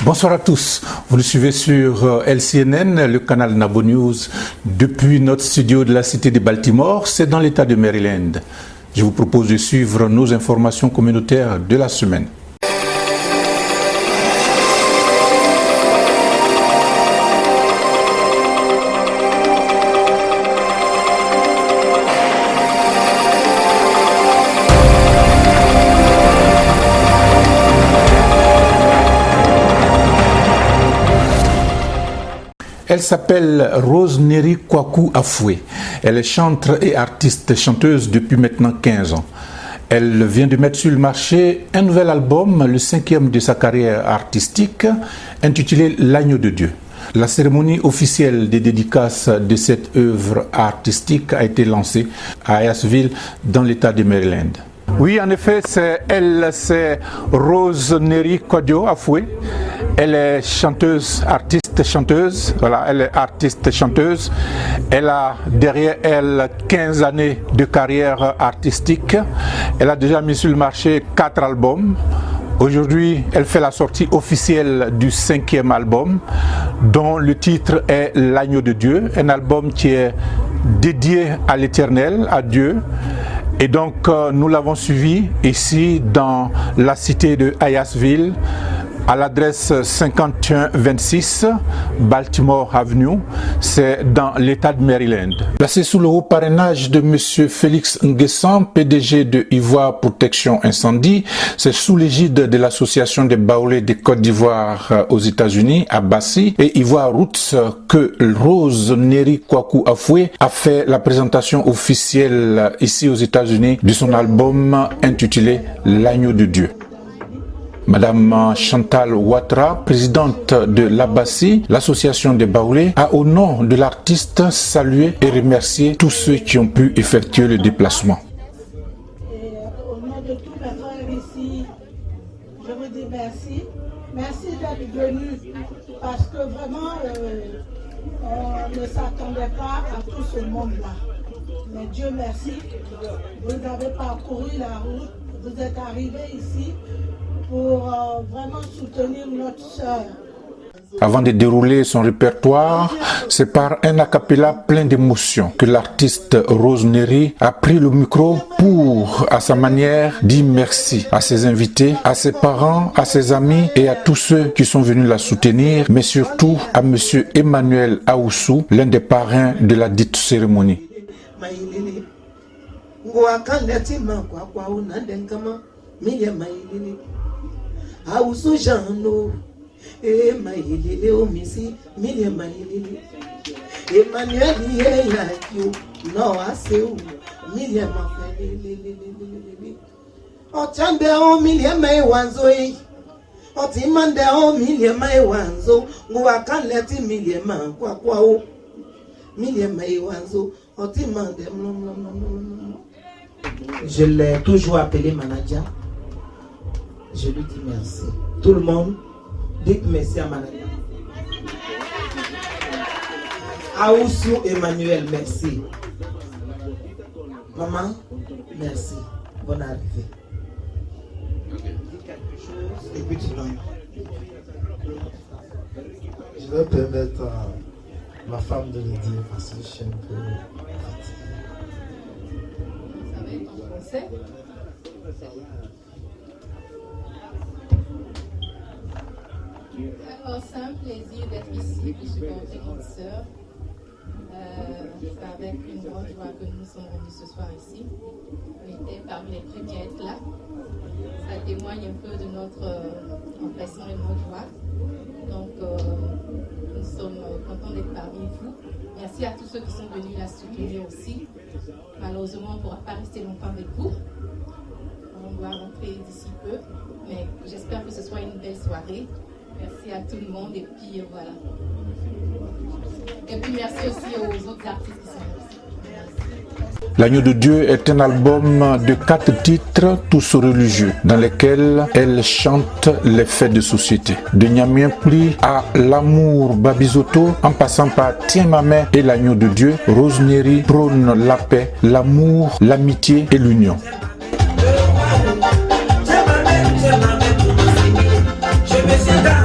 Bonsoir à tous, vous nous suivez sur LCNN, le canal Nabo News, depuis notre studio de la cité de Baltimore, c'est dans l'état de Maryland. Je vous propose de suivre nos informations communautaires de la semaine. Elle s'appelle Rose Neri Kwaku Afoué. Elle est chanteuse et artiste chanteuse depuis maintenant 15 ans. Elle vient de mettre sur le marché un nouvel album, le 5e de sa carrière artistique, intitulé L'Agneau de Dieu. La cérémonie officielle des dédicaces de cette œuvre artistique a été lancée à Hyattsville, dans l'État de Maryland. Oui, en effet, c'est Rose Neri Kwaku Afoué. Elle est chanteuse, voilà, elle est artiste chanteuse. Elle a derrière elle 15 années de carrière artistique. Elle a déjà mis sur le marché 4 albums. Aujourd'hui, elle fait la sortie officielle du 5e album, dont le titre est L'Agneau de Dieu, un album qui est dédié à l'Éternel, à Dieu. Et donc, nous l'avons suivi ici dans la cité de Hyattsville, à l'adresse 5126 Baltimore Avenue, c'est dans l'État de Maryland. Placé sous le haut parrainage de M. Félix Nguessan, PDG de Ivoire Protection Incendie, c'est sous l'égide de l'Association des Baoulés de Côte d'Ivoire aux États-Unis, à Bassi, et Ivoire Roots, que Rose Neri Kwaku Afoué a fait la présentation officielle ici aux États-Unis de son album intitulé L'Agneau de Dieu. Madame Chantal Ouattara, présidente de l'Abassi, l'association des Baoulés, a au nom de l'artiste salué et remercié tous ceux qui ont pu effectuer le déplacement. Et au nom de tous mes frères ici, je vous dis merci. Merci d'être venus parce que vraiment, on ne s'attendait pas à tout ce monde-là. Mais Dieu merci, vous avez parcouru la route, vous êtes arrivés ici pour vraiment soutenir notre sœur. Avant de dérouler son répertoire, c'est par un a cappella plein d'émotions que l'artiste Rose Neri a pris le micro pour, à sa manière, dire merci à ses invités, à ses parents, à ses amis et à tous ceux qui sont venus la soutenir, mais surtout à M. Emmanuel Aoussou, l'un des parrains de la dite cérémonie. Aoussou Jano, Maïlile Omisi, Milia Maïlile, Emmanuel Yakio, no Aseu, Milia Mafeli, Otande o Milia May Wanzoe, Otimande o Milia May Wanzo, Guacanleti Milia Man, Quaquao, Milia May Wanzo, Otimande. Je l'ai toujours appelé manager. Je lui dis merci. Tout le monde, dites merci à Manadia. Aoussou Emmanuel, merci. Maman, merci. Bonne arrivée. Dis quelque chose et puis tu donnes. Je vais permettre à ma femme de le dire parce que je suis un peu fatigué. Ça va être en français? Alors, c'est un plaisir d'être ici pour supporter notre sœur. C'est avec une grande joie que nous sommes venus ce soir ici. On était parmi les premiers à être là. Ça témoigne un peu de notre empressement et de notre joie. Donc, nous sommes contents d'être parmi vous. Merci à tous ceux qui sont venus la soutenir aussi. Malheureusement, on ne pourra pas rester longtemps avec vous. On doit rentrer d'ici peu. Mais j'espère que ce soit une belle soirée. Merci à tout le monde et puis voilà. Et puis merci aussi aux autres artistes qui sont là. L'Agneau de Dieu est un album de 4 titres, tous religieux, dans lesquels elle chante les faits de société. De Nyamien Pli à L'amour Babizoto, en passant par Tiens ma main et L'Agneau de Dieu, Rose Neri prône la paix, l'amour, l'amitié et l'union. Je me suis dans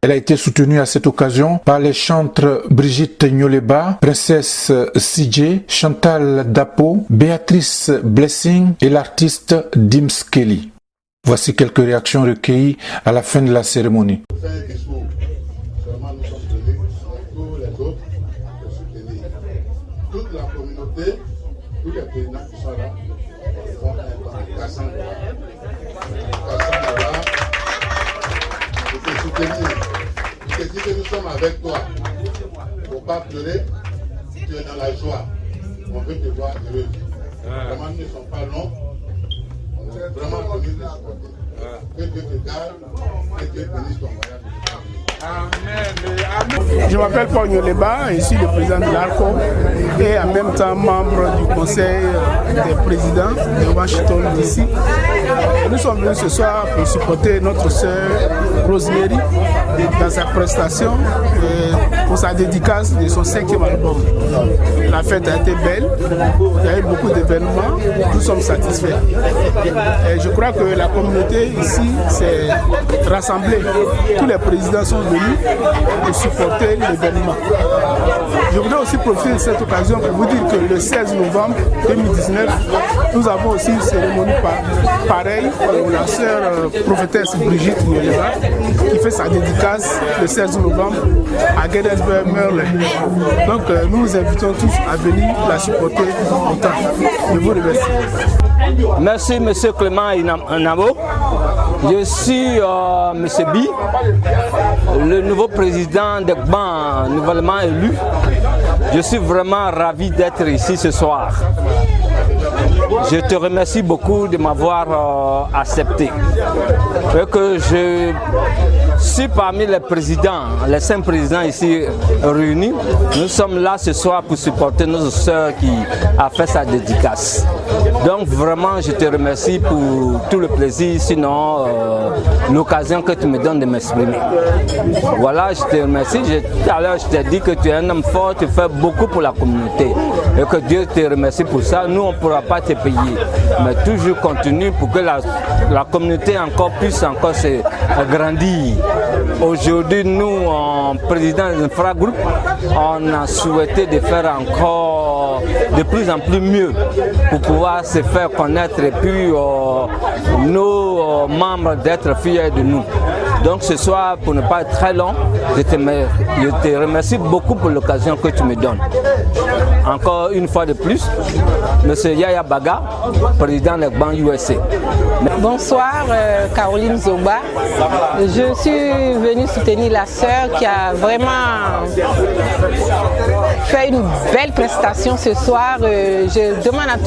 Elle a été soutenue à cette occasion par les chantres Brigitte Nyoleba, Princesse CJ, Chantal Dapo, Béatrice Blessing et l'artiste Dims Kelly. Voici quelques réactions recueillies à la fin de la cérémonie. Toute la communauté, tous les présidents qui sont là, vont être cassants de là, de te soutenir, de te dire que nous sommes avec toi. Il ne faut pas pleurer, tu es dans la joie. On veut te voir heureuse. Vraiment, nous ne sommes pas longs, on est vraiment venus te supporter. Que Dieu te garde, que Dieu bénisse ton voyage. Je m'appelle Paul Nyoleba, je suis le président de l'ARCO et en même temps membre du conseil des présidents de Washington DC. Nous sommes venus ce soir pour supporter notre sœur Rosemary dans sa prestation pour sa dédicace de son 5e album. La fête a été belle, il y a eu beaucoup d'événements, nous sommes satisfaits. Et je crois que la communauté ici s'est rassemblée. Tous les présidents sont venus pour supporter l'événement. Je voudrais aussi profiter de cette occasion pour vous dire que le 16 novembre 2019, nous avons aussi une cérémonie pareille pour la sœur prophétesse Brigitte Nyoleba qui fait sa dédicace le 16 novembre à Gettysburg, Maryland. Donc nous vous invitons tous à venir la supporter autant. Je vous remercie. Merci M. Clément Inabo. Je suis M. Bi, le nouveau président d'Egban nouvellement élu. Je suis vraiment ravi d'être ici ce soir. Je te remercie beaucoup de m'avoir accepté. Et que je suis parmi les présidents, les 5 présidents ici réunis. Nous sommes là ce soir pour supporter notre sœur qui a fait sa dédicace. Donc vraiment, je te remercie pour tout le plaisir, sinon l'occasion que tu me donnes de m'exprimer. Voilà, je te remercie. Tout à l'heure, je t'ai dit que tu es un homme fort, tu fais beaucoup pour la communauté. Et que Dieu te remercie pour ça. Nous, on ne pourra pas te payer. Mais toujours continue pour que la communauté encore puisse encore se grandir. Aujourd'hui, nous, en président de l'Infragroupe, on a souhaité de faire encore de plus en plus mieux pour pouvoir se faire connaître et puis nos membres d'être fiers de nous. Donc ce soir, pour ne pas être très long, je te remercie beaucoup pour l'occasion que tu me donnes. Encore une fois de plus, M. Yaya Baga, président de l'Egban USA. Bonsoir, Caroline Zoba. Je suis venue soutenir la sœur qui a vraiment fait une belle prestation ce soir. Je demande à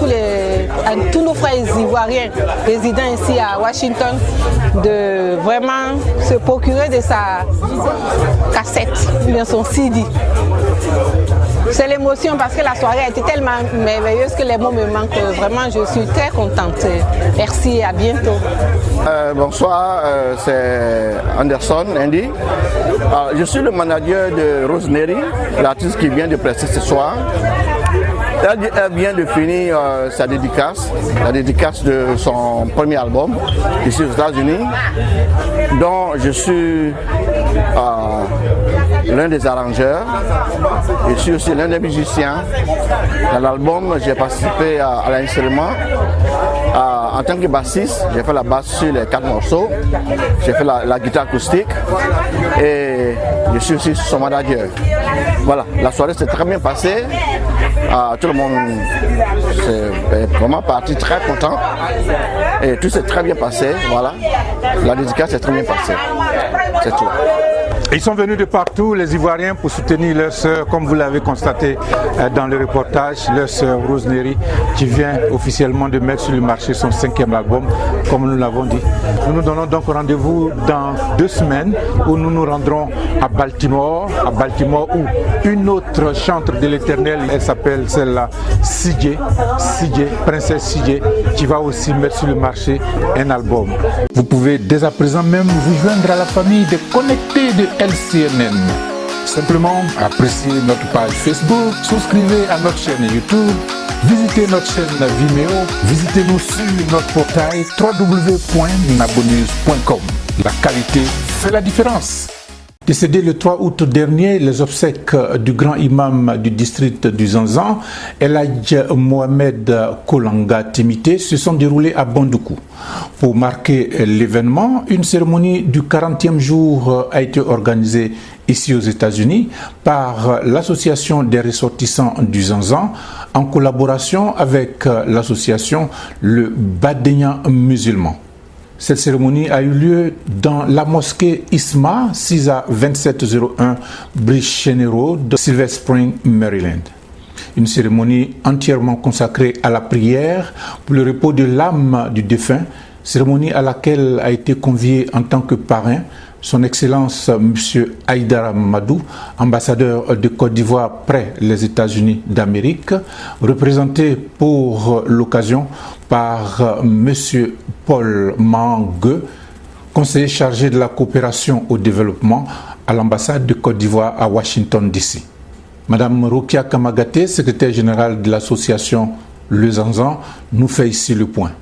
tous nos frères ivoiriens résidant ici à Washington de vraiment se procurer de sa cassette, bien son CD. C'est l'émotion parce que la soirée a été tellement merveilleuse que les mots me manquent. Vraiment, je suis très contente. Merci et à bientôt. Bonsoir, c'est Anderson Andy. Je suis le manager de Rosemary, l'artiste qui vient de prester ce soir. Elle vient de finir sa dédicace, la dédicace de son premier album ici aux États-Unis, dont je suis l'un des arrangeurs. Je suis aussi l'un des musiciens. Dans l'album, j'ai participé à l'instrument. En tant que bassiste, j'ai fait la basse sur les 4 morceaux. J'ai fait la guitare acoustique et je suis aussi son manager. Voilà, la soirée s'est très bien passée. Tout le monde est vraiment parti très content et tout s'est très bien passé. Voilà, la dédicace s'est très bien passée. C'est tout. Ils sont venus de partout, les Ivoiriens, pour soutenir leur sœur, comme vous l'avez constaté dans le reportage, leur sœur Rosemary, qui vient officiellement de mettre sur le marché son 5e album, comme nous l'avons dit. Nous nous donnons donc rendez-vous dans 2 semaines, où nous nous rendrons à Baltimore où une autre chantre de l'Éternel, elle s'appelle celle-là CJ, Princesse CJ, qui va aussi mettre sur le marché un album. Vous pouvez dès à présent même vous joindre à la famille des connectés de LCNN. Simplement appréciez notre page Facebook, souscrivez à notre chaîne YouTube, visitez notre chaîne Vimeo, visitez-nous sur notre portail www.nabonews.com. La qualité fait la différence. Décédé le 3 août dernier, les obsèques du grand imam du district du Zanzan, El Hadj Mohamed Kolanga Timité, se sont déroulées à Bandoukou. Pour marquer l'événement, une cérémonie du 40e jour a été organisée ici aux États-Unis par l'association des ressortissants du Zanzan en collaboration avec l'association Le Badéen musulman. Cette cérémonie a eu lieu dans la mosquée Isma, 6 à 2701 Bridge Cheney Road, Silver Spring, Maryland. Une cérémonie entièrement consacrée à la prière pour le repos de l'âme du défunt, cérémonie à laquelle a été convié en tant que parrain Son Excellence M. Haïdara Mamadou, ambassadeur de Côte d'Ivoire près les États-Unis d'Amérique, représenté pour l'occasion par M. Paul Mangue, conseiller chargé de la coopération au développement à l'ambassade de Côte d'Ivoire à Washington DC. Madame Rokia Kamagaté, secrétaire générale de l'association Le Zanzan, nous fait ici le point.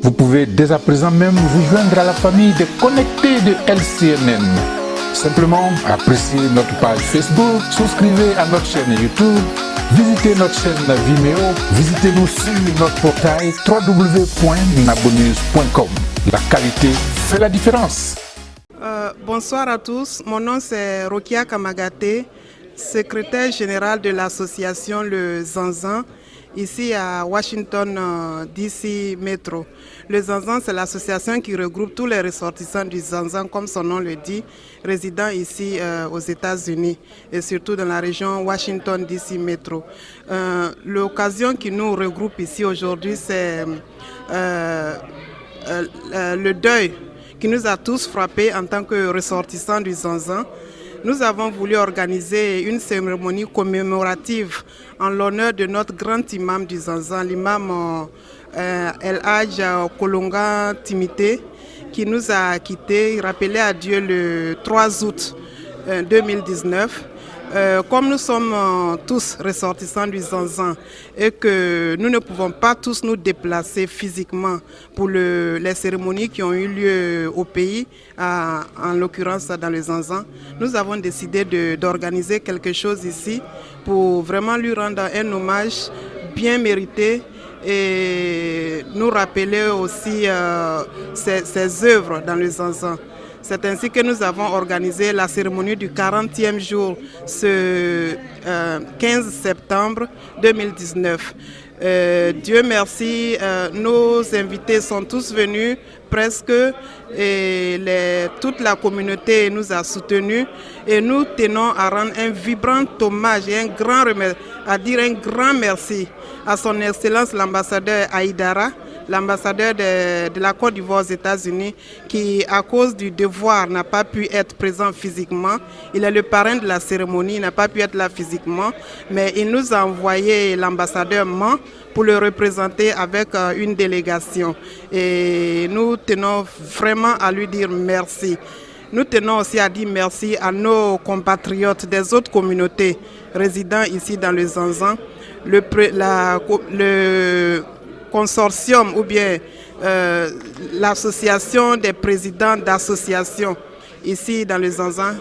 Vous pouvez dès à présent même vous joindre à la famille des connectés de LCNN. Simplement, appréciez notre page Facebook, souscrivez à notre chaîne YouTube, visitez notre chaîne Vimeo, visitez-nous sur notre portail www.nabonews.com. La qualité fait la différence. Bonsoir à tous, mon nom c'est Rokia Kamagaté, secrétaire générale de l'association Le Zanzan, ici à Washington DC Metro. Le Zanzan, c'est l'association qui regroupe tous les ressortissants du Zanzan, comme son nom le dit, résidant ici aux États-Unis et surtout dans la région Washington DC Metro. L'occasion qui nous regroupe ici aujourd'hui, c'est le deuil qui nous a tous frappés en tant que ressortissants du Zanzan. Nous avons voulu organiser une cérémonie commémorative en l'honneur de notre grand imam du Zanzan, l'imam El Hadj Kolanga Timité, qui nous a quittés, rappelé à Dieu le 3 août 2019. Comme nous sommes tous ressortissants du Zanzan et que nous ne pouvons pas tous nous déplacer physiquement pour les cérémonies qui ont eu lieu au pays, en l'occurrence dans le Zanzan, nous avons décidé d'organiser quelque chose ici pour vraiment lui rendre un hommage bien mérité et nous rappeler aussi ses œuvres dans le Zanzan. C'est ainsi que nous avons organisé la cérémonie du 40e jour ce 15 septembre 2019. Dieu merci, nos invités sont tous venus presque et toute la communauté nous a soutenus et nous tenons à rendre un vibrant hommage et un grand merci à son Excellence l'ambassadeur Haïdara, l'ambassadeur de la Côte d'Ivoire aux États-Unis, qui, à cause du devoir, n'a pas pu être présent physiquement. Il est le parrain de la cérémonie, il n'a pas pu être là physiquement, mais il nous a envoyé l'ambassadeur Man pour le représenter avec une délégation. Et nous tenons vraiment à lui dire merci. Nous tenons aussi à dire merci à nos compatriotes des autres communautés résidant ici dans le Zanzan. Le consortium ou bien l'association des présidents d'associations ici dans le Zanzan,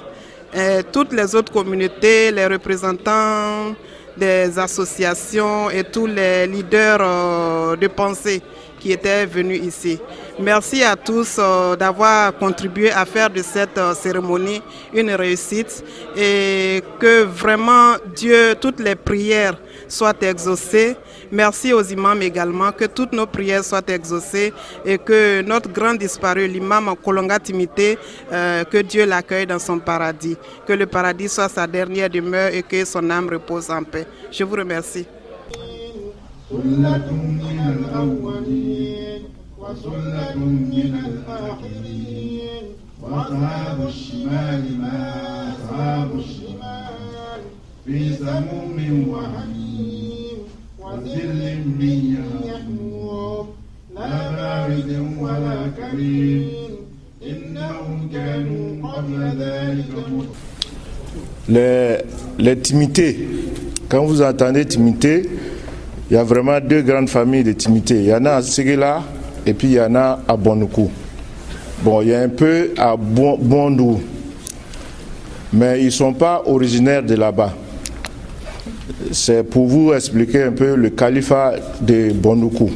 toutes les autres communautés, les représentants des associations et tous les leaders de pensée qui étaient venus ici. Merci à tous d'avoir contribué à faire de cette cérémonie une réussite et que vraiment Dieu, toutes les prières soient exaucées. Merci aux imams également, que toutes nos prières soient exaucées et que notre grand disparu, l'imam Kolanga Timité, que Dieu l'accueille dans son paradis. Que le paradis soit sa dernière demeure et que son âme repose en paix. Je vous remercie. Les Timités, quand vous entendez Timité, il y a vraiment deux grandes familles de Timité. Il y en a à Séguéla et puis il y en a à Bandoukou. Bon, il y a un peu à Bondou. mais ils ne sont pas originaires de là-bas. C'est pour vous expliquer un peu le califat de Bondoukou.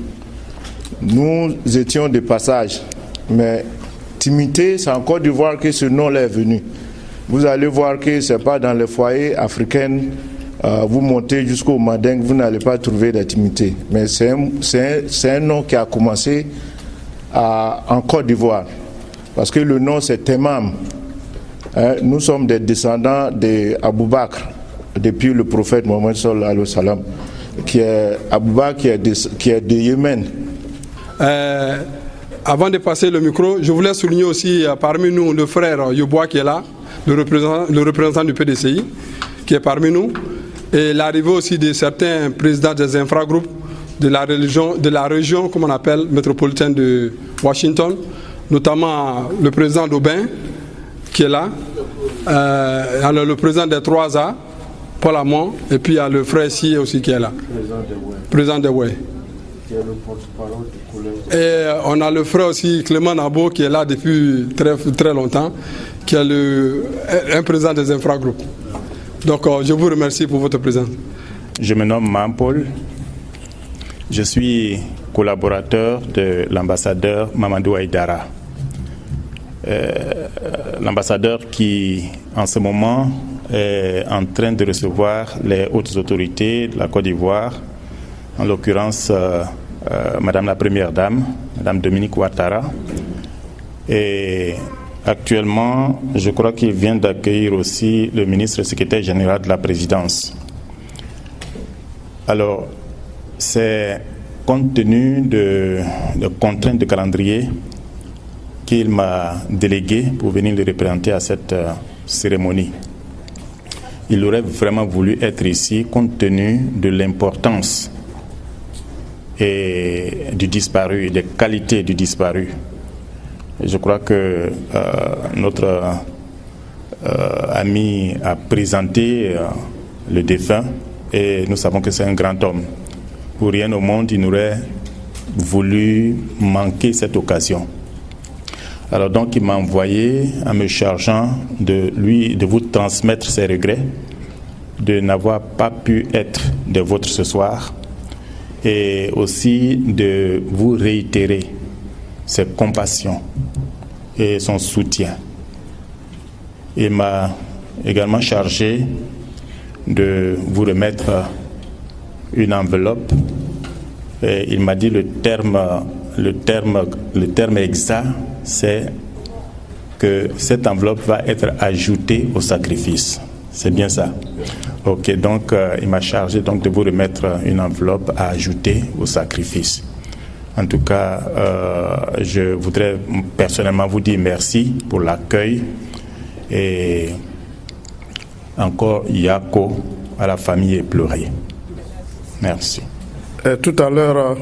Nous étions de passage, mais Timité, c'est en Côte d'Ivoire que ce nom-là est venu. Vous allez voir que ce n'est pas dans les foyers africains, vous montez jusqu'au Mandingue, vous n'allez pas trouver d'intimité. Mais c'est un nom qui a commencé en Côte d'Ivoire. Parce que le nom c'est Temam. Nous sommes des descendants d'Abou Bakr, depuis le prophète Mohammed sallallahu alayhi wa sallam, qui est Abou Bakr, qui est de Yémen. Avant de passer le micro, je voulais souligner aussi parmi nous le frère Yoboa qui est là, le représentant du PDCI, qui est parmi nous, et l'arrivée aussi de certains présidents des infragroupes de la région, comme on appelle, métropolitaine de Washington, notamment le président d'Aubin, qui est là, alors le président des 3A, Paul Amon, et puis il y a le frère ici aussi qui est là, président de Way. Et on a le frère aussi Clément Nabo qui est là depuis très longtemps, qui est un président des infragroupes. Donc je vous remercie pour votre présence. Je me nomme Mampol. Je suis collaborateur de l'ambassadeur Mamadou Aïdara. L'ambassadeur qui en ce moment est en train de recevoir les hautes autorités de la Côte d'Ivoire, en l'occurrence Madame la Première Dame, Madame Dominique Ouattara. Et actuellement, je crois qu'il vient d'accueillir aussi le ministre et secrétaire général de la présidence. Alors, c'est compte tenu de contraintes de calendrier qu'il m'a délégué pour venir le représenter à cette cérémonie. Il aurait vraiment voulu être ici compte tenu de l'importance et du disparu, des qualités du disparu. Je crois que notre ami a présenté le défunt et nous savons que c'est un grand homme. Pour rien au monde, il n'aurait voulu manquer cette occasion. Alors donc il m'a envoyé en me chargeant de vous transmettre ses regrets, de n'avoir pas pu être des vôtres ce soir, et aussi de vous réitérer ses compassions et son soutien. Il m'a également chargé de vous remettre une enveloppe et il m'a dit le terme exact, c'est que cette enveloppe va être ajoutée au sacrifice. C'est bien ça. Ok, donc il m'a chargé donc de vous remettre une enveloppe à ajouter au sacrifice. En tout cas, je voudrais personnellement vous dire merci pour l'accueil et encore Yako à la famille éplorée. Merci. Tout à l'heure,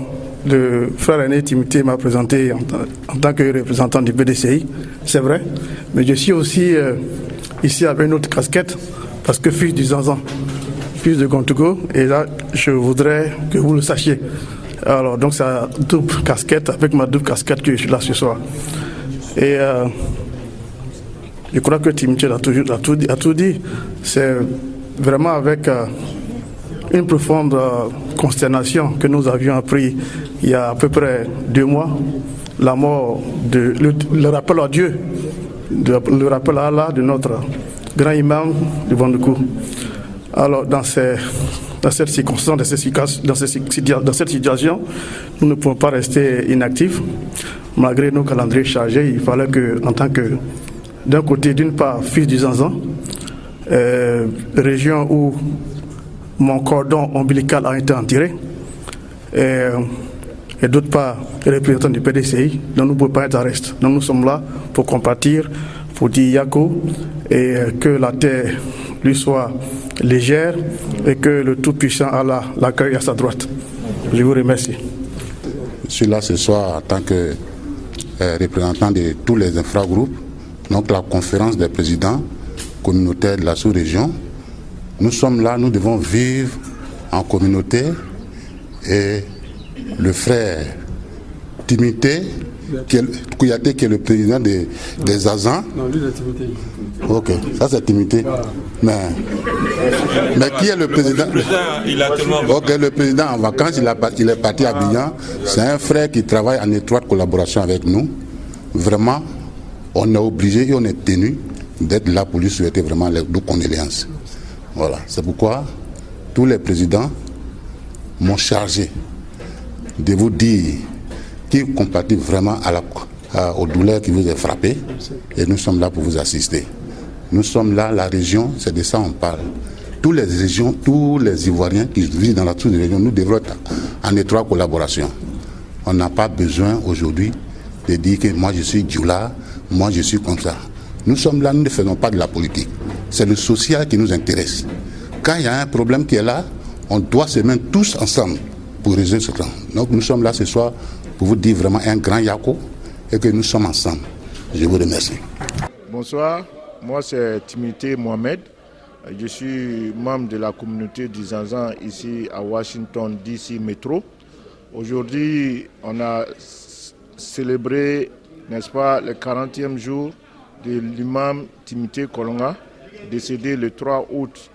le frère aîné Timité m'a présenté en tant que représentant du PDCI, c'est vrai, mais je suis aussi ici avec une autre casquette, parce que fils du Zanzan, fils de Gontougo, et là je voudrais que vous le sachiez. Alors donc c'est la double casquette, avec ma double casquette que je suis là ce soir. Et je crois que Timité a tout dit. C'est vraiment avec une profonde consternation que nous avions appris il y a à peu près 2 mois, la mort le rappel à Dieu, le rappel à Allah de notre grand imam de Bondoukou. Alors dans cette circonstance, dans cette situation, nous ne pouvons pas rester inactifs. Malgré nos calendriers chargés, il fallait que, en tant que, d'un côté, d'une part, fils du Zanzan, région où mon cordon ombilical a été enterré, et d'autre part, les représentants du PDCI, donc nous ne pouvons pas être à reste. Donc nous sommes là pour compatir, pour dire Yako, et que la terre lui soit légère, et que le Tout-Puissant Allah l'accueille à sa droite. Je vous remercie. Je suis là ce soir en tant que représentant de tous les infragroupes, donc la conférence des présidents communautaires de la sous-région. Nous sommes là, nous devons vivre en communauté et le frère Timité qui est le président des Zanzan. Non, lui, c'est Timité. Ok, ça c'est Timité. Mais qui est le président? Il a tellement... Ok, le président en vacances, il est parti à Abidjan. C'est un frère qui travaille en étroite collaboration avec nous. Vraiment, on est obligé et on est tenu d'être là pour lui souhaiter vraiment les condoléances. Voilà, c'est pourquoi tous les présidents m'ont chargé de vous dire qu'ils compatissent vraiment aux douleurs qui vous est frappées, et nous sommes là pour vous assister. Nous sommes là, la région, c'est de ça on parle. Toutes les régions, tous les Ivoiriens qui vivent dans la sous-région, nous devons être en étroite collaboration. On n'a pas besoin aujourd'hui de dire que moi je suis Djoula, moi je suis comme ça. Nous sommes là, nous ne faisons pas de la politique. C'est le social qui nous intéresse. Quand il y a un problème qui est là, on doit se mettre tous ensemble pour résoudre ce problème. Donc nous sommes là ce soir pour vous dire vraiment un grand yako et que nous sommes ensemble. Je vous remercie. Bonsoir, moi c'est Timité Mohamed. Je suis membre de la communauté du Zanzan ici à Washington DC Métro. Aujourd'hui, on a célébré, n'est-ce pas, le 40e jour de l'imam Timité Kolonga, décédé le 3 août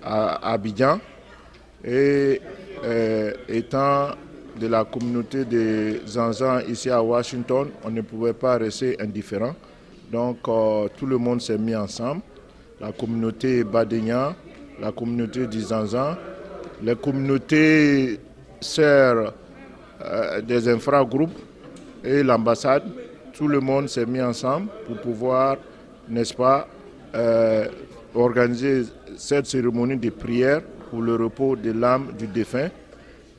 à Abidjan. Et étant de la communauté des Zanzan ici à Washington, on ne pouvait pas rester indifférent. Donc tout le monde s'est mis ensemble. La communauté Badénia, la communauté du Zanzan, les communautés sœurs des infragroupes et l'ambassade. Tout le monde s'est mis ensemble pour pouvoir, n'est-ce pas, organiser cette cérémonie de prière pour le repos de l'âme du défunt,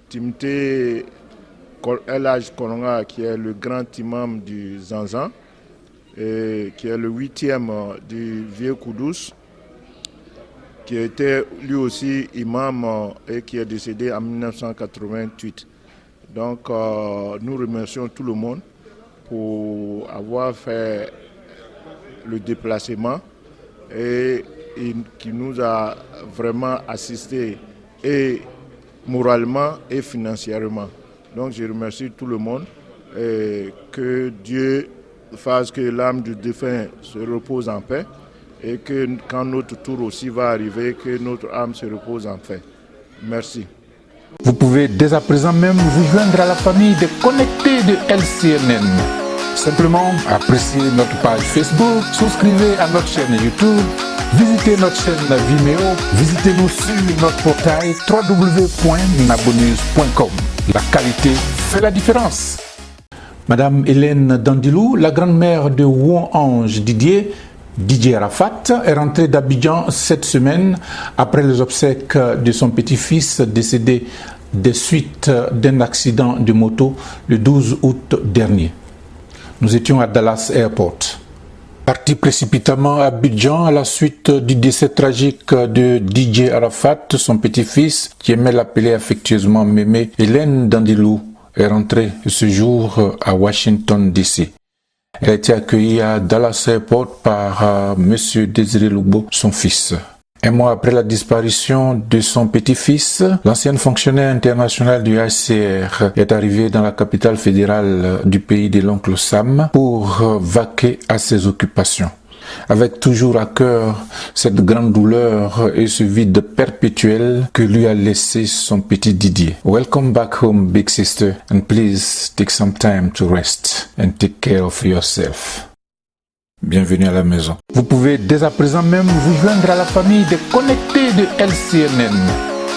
Timité El Hadj Kolonga, qui est le grand imam du Zanzan, et qui est le 8e du Vieux Koudous, qui était lui aussi imam et qui est décédé en 1988. Donc nous remercions tout le monde pour avoir fait le déplacement et qui nous a vraiment assisté et moralement et financièrement. Donc je remercie tout le monde et que Dieu fasse que l'âme du défunt se repose en paix et que quand notre tour aussi va arriver, que notre âme se repose en paix. Merci. Vous pouvez dès à présent même vous joindre à la famille des connectés de LCNN. Simplement, appréciez notre page Facebook, souscrivez à notre chaîne YouTube, visitez notre chaîne Vimeo, visitez-nous sur notre portail www.nabonnews.com. La qualité fait la différence. Madame Hélène Dandilou, la grand-mère de Won Ange Didier Arafat, est rentrée d'Abidjan cette semaine après les obsèques de son petit-fils décédé des suites d'un accident de moto le 12 août dernier. Nous étions à Dallas Airport. Parti précipitamment à Abidjan à la suite du décès tragique de DJ Arafat, son petit-fils, qui aimait l'appeler affectueusement Mémé, Hélène Dandilou est rentrée ce jour à Washington DC. Elle a été accueillie à Dallas Airport par M. Désiré Loubo, son fils. Un mois après la disparition de son petit-fils, l'ancienne fonctionnaire internationale du HCR est arrivée dans la capitale fédérale du pays de l'oncle Sam pour vaquer à ses occupations. Avec toujours à cœur cette grande douleur et ce vide perpétuel que lui a laissé son petit Didier. Welcome back home, big sister, and please take some time to rest and take care of yourself. Bienvenue à la maison. Vous pouvez dès à présent même vous joindre à la famille des connectés de LCNN.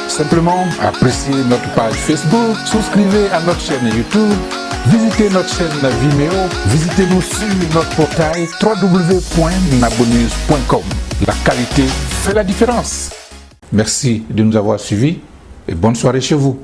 Simplement, appréciez notre page Facebook, souscrivez à notre chaîne YouTube, visitez notre chaîne Vimeo, visitez-nous sur notre portail www.nabonnews.com. La qualité fait la différence. Merci de nous avoir suivis et bonne soirée chez vous.